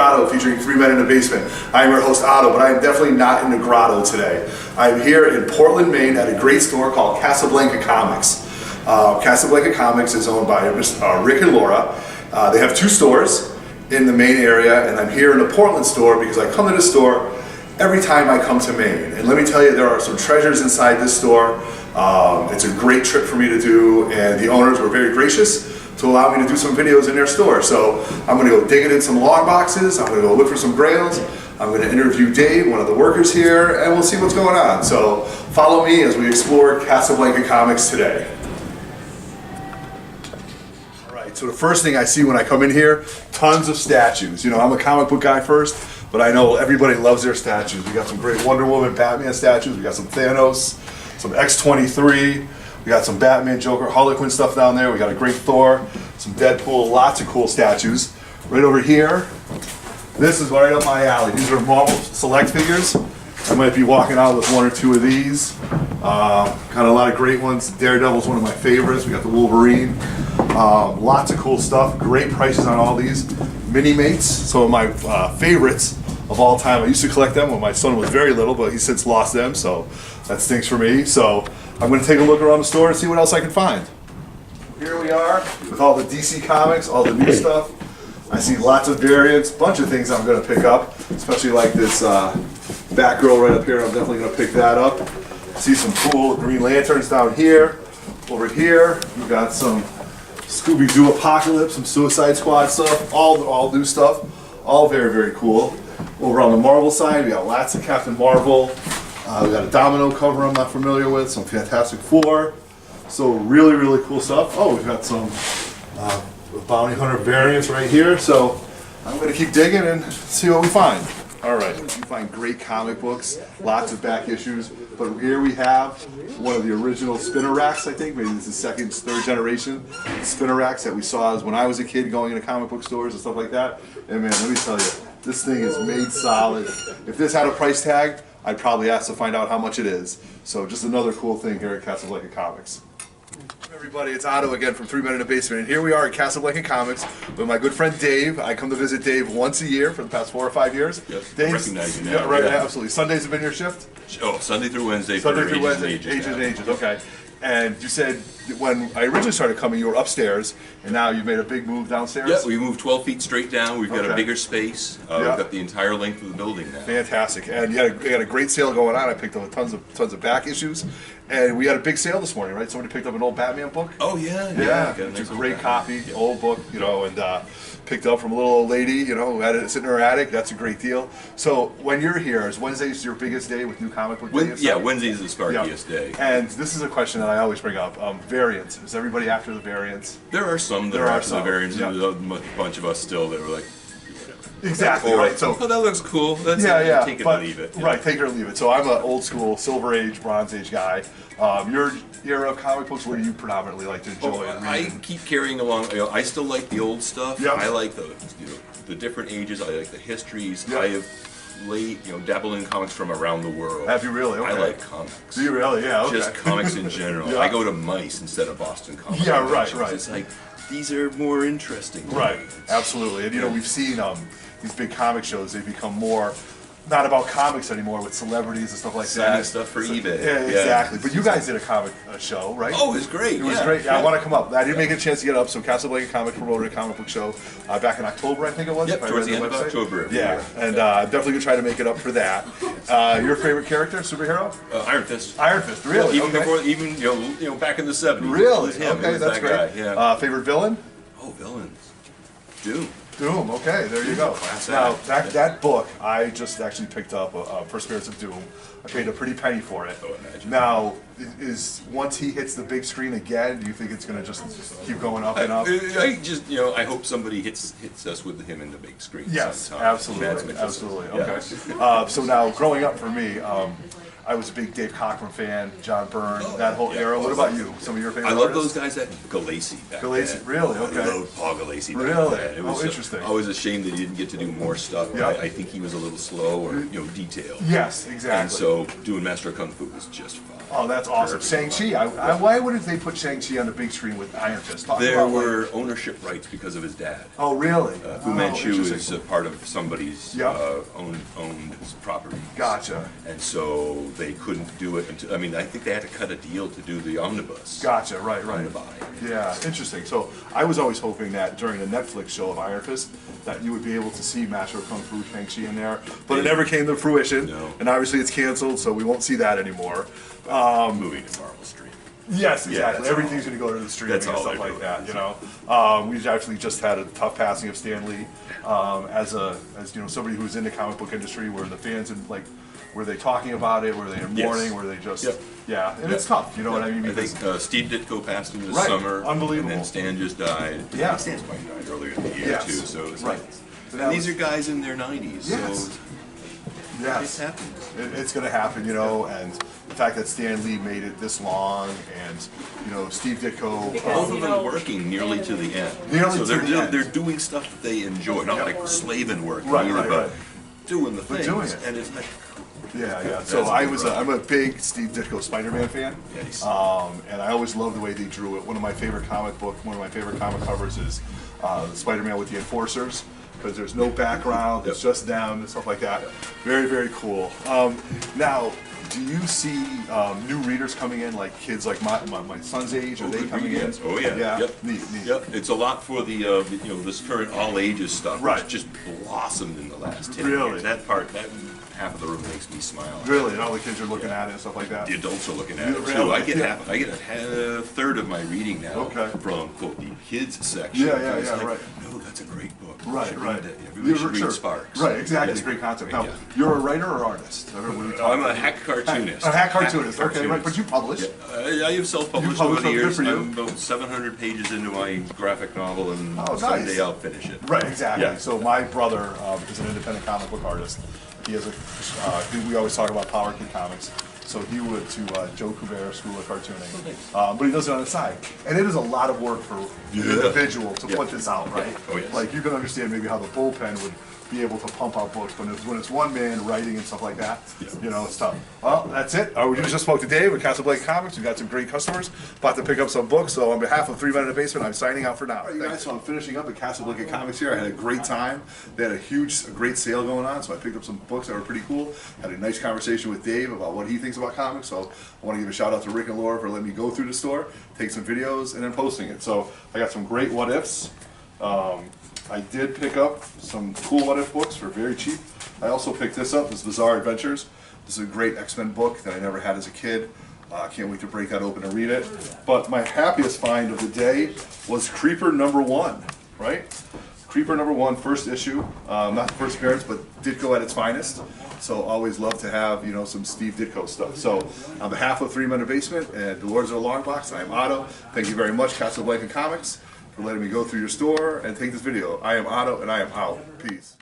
Grotto featuring three men in a basement. I'm your host Otto, but I am definitely not in the grotto today. I'm here in Portland, Maine at a great store called CASABLANCA Comics. CASABLANCA Comics is owned by Rick and Laura. They have two stores in the Maine area, and I'm here in the Portland store because I come to this store every time I come to Maine. And let me tell you, there are some treasures inside this store. It's a great trip for me to do, and the owners were very gracious to allow me to do some videos in their store. So I'm gonna go digging in some log boxes, I'm gonna go look for some grails, I'm gonna interview Dave, one of the workers here, and we'll see what's going on. So follow me as we explore CASABLANCA Comics today. All right, so the first thing I see when I come in here, tons of statues. You know, I'm a comic book guy first, but I know everybody loves their statues. We got some great Wonder Woman, Batman statues, we got some Thanos, some X-23, we got some Batman, Joker, Harlequin stuff down there. We got a great Thor, some Deadpool, lots of cool statues. Right over here, this is right up my alley. These are Marvel Select figures. I might be walking out with one or two of these. Got a lot of great ones. Daredevil's one of my favorites. We got the Wolverine. Lots of cool stuff. Great prices on all these. Mini Mates, some of my favorites of all time. I used to collect them when my son was very little, but he's since lost them, so that stinks for me. So I'm going to take a look around the store and see what else I can find. Here we are with all the DC Comics, all the new stuff. I see lots of variants, bunch of things I'm going to pick up, especially like this Batgirl right up here. I'm definitely going to pick that up. I see some cool Green Lanterns down here. Over here, we've got some Scooby-Doo Apocalypse, some Suicide Squad stuff, all new stuff, all very, very cool. Over on the Marvel side, we got lots of Captain Marvel. We got a Domino cover I'm not familiar with, some Fantastic Four. So really, really cool stuff. Oh, we've got some Bounty Hunter variants right here. So I'm going to keep digging and see what we find. All right, you find great comic books, lots of back issues. But here we have one of the original spinner racks, I think. Maybe this is second, third generation spinner racks that we saw as when I was a kid going into comic book stores and stuff like that. And man, let me tell you, this thing is made solid. If this had a price tag, I'd probably ask to find out how much it is. So just another cool thing here at CASABLANCA Comics. Everybody, it's Otto again from 3 Men in a Basement, and here we are at CASABLANCA Comics with my good friend Dave. I come to visit Dave once a year for the past 4 or 5 years. Yes, Dave's, recognize you now. Yeah, right, yeah. Absolutely. Sundays have been your shift? Oh, Sunday through Wednesday. Sunday through Wednesday, ages and ages, okay. And you said when I originally started coming, you were upstairs, and now you've made a big move downstairs? Yeah, we moved 12 feet straight down. We've got a bigger space. Yeah. We've got the entire length of the building now. Fantastic. And you had a great sale going on. I picked up tons of back issues. And we had a big sale this morning, right? Somebody picked up an old Batman book. Oh, yeah. Yeah, it's a great copy, old book, you know, and picked up from a little old lady, you know, who had it sitting in her attic. That's a great deal. So when you're here, is Wednesdays your biggest day with new comic book day? Yeah, Wednesday's the sparkiest day. And this is a question that I always bring up. Variants. Is everybody after the variants? There are some that are after the variants. There's a bunch of us still that are like, exactly, right. So, oh, that looks cool. That's take it or leave it. Right, take it or leave it. So I'm an old school Silver Age, Bronze Age guy. Your era of comic books, what do you predominantly like to enjoy? I keep carrying along. You know, I still like the old stuff. Yep. I like the different ages. I like the histories. Yep. I have dabbled in comics from around the world. Have you really? Okay. I like comics. Do you really? Yeah. Okay. Just comics in general. Yeah. I go to Mice instead of Boston Comics. Yeah, right. It's like these are more interesting. Right. Absolutely. And you know, we've seen these big comic shows. They become more not about comics anymore with celebrities and stuff like Selling that. stuff for eBay. Yeah, exactly. But you guys did a comic show, right? Oh, it was great. It was great. Yeah, I want to come up. I didn't make a chance to get up, so CASABLANCA Comics promoted a comic book show back in October, I think it was. Yep, towards the end of October. Yeah, and I'm definitely going to try to make it up for that. Your favorite character, superhero? Iron Fist. Iron Fist, really? Even before, back in the 70s. Really? Him. Okay, that's great. Yeah. Favorite villain? Oh, villains. Doom. Doom, okay, there you go. Now, that book, I just actually picked up, For Spirits of Doom. I paid a pretty penny for it. Oh, imagine. Now, once he hits the big screen again, do you think it's going to just keep going up and up? I hope somebody hits us with him in the big screen. Yes, sometime. absolutely, absolutely. Okay. Yeah. So now, growing up for me, I was a big Dave Cockrum fan, John Byrne, that whole era. What about you? Some of your favorite I love artists? those guys at Galassi. Galassi, really? Okay. I loved Paul Galassi. Really? It was interesting. I was ashamed that he didn't get to do more stuff. Yeah. I think he was a little slow or detailed. Yes, exactly. And so doing Master of Kung Fu was just fine. Oh, that's awesome. Shang-Chi. Why wouldn't they put Shang-Chi on the big screen with Iron Fist? Talk There about, were ownership rights because of his dad. Oh, really? Fu Manchu interesting. is a part of somebody's Yep. owned property. Gotcha. And so they couldn't do it until, I mean, I think they had to cut a deal to do the omnibus. Gotcha, right. Omnibus. Yeah, interesting. So I was always hoping that during the Netflix show of Iron Fist, that you would be able to see Master of Kung Fu Shang-Chi in there, but it never came to fruition. No. And obviously it's canceled, so we won't see that anymore. Moving to Marvel Street. Yes, exactly. that's Everything's all. going to go to the streaming and That's all stuff they're like doing. that. You know, we actually just had a tough passing of Stan Lee, as you know, somebody who's in the comic book industry, where the fans and like, were they talking about it? Were they in mourning? Yes. Were they just Yep. yeah? And it's tough. You know what I mean? I Because think Steve Ditko passed in the Right. summer. Unbelievable. And then Stan just died. Yeah. Stan's wife died earlier in the year Yes. too. So it's Right. like, So and that these was- are guys in their 90s. Yes. So it yes, happens. it's going to happen. You know, and the fact that Stan Lee made it this long, and you know, Steve Ditko. Both of them working nearly to the end. Nearly so to they're, the they're, end. they're doing stuff that they enjoy, not like slaving work Right, either, right, but right. doing the things. doing it. And it's like, Yeah. So I'm a big Steve Ditko Spider-Man fan. Yes. And I always loved the way they drew it. One of my favorite comic covers is Spider-Man with the Enforcers, because there's no background, it's just them and stuff like that. Very, very cool. Now, do you see new readers coming in, like kids like my son's age? Are they coming in? Oh yeah. Yeah. Yep. Neat. Yep. It's a lot for the you know, this current all ages stuff, Right. which just blossomed in the last 10 Really? years. That half of the room makes me smile. Really? And all the kids are looking at it and stuff like that? The adults are looking at it Really? too. I get Yeah. I get a third of my reading now Okay. from quote the kids section. Yeah, It's like, right. No, that's a great book. You Right, should right. read it. Everybody should Sure. read Sparks. Right, exactly. It's Yeah. a great concept. Now, Yeah. you're a writer or artist? I'm a hack cartoonist. A hack cartoonist. Okay, right. But you publish. I have self-published You over publish the them, good years. for you. I'm about 700 pages into my graphic novel, and Oh, nice. someday I'll finish it. Right, exactly. Yeah. So my brother is an independent comic book artist. He has we always talk about Power Kid Comics. So he went to Joe Kubert School of Cartooning, but he does it on the side. And it is a lot of work for the individual to put this out, right? Oh, yes. Like you can understand maybe how the bullpen would be able to pump out books, but when it's one man writing and stuff like that, you know, it's tough. Well, that's it. We just spoke to Dave at CASABLANCA Comics. We've got some great customers. About to pick up some books. So on behalf of 3 Men in the Basement, I'm signing out for now. All right, you guys, so I'm finishing up at CASABLANCA Comics here. I had a great time. They had a great sale going on, so I picked up some books that were pretty cool. Had a nice conversation with Dave about what he thinks about comics. So I want to give a shout out to Rick and Laura for letting me go through the store, take some videos, and then posting it. So I got some great what ifs. I did pick up some cool what if books for very cheap. I also picked this up, this Bizarre Adventures. This is a great X-Men book that I never had as a kid. Can't wait to break that open and read it. But my happiest find of the day was Creeper #1, right? Creeper #1, first issue, not the first appearance, but Ditko at its finest. So always love to have, you know, some Steve Ditko stuff. So on behalf of 3 Men in the Basement and the Lords of the Long Box, I am Otto. Thank you very much, CASABLANCA Comics, for letting me go through your store and take this video. I am Otto, and I am out. Peace.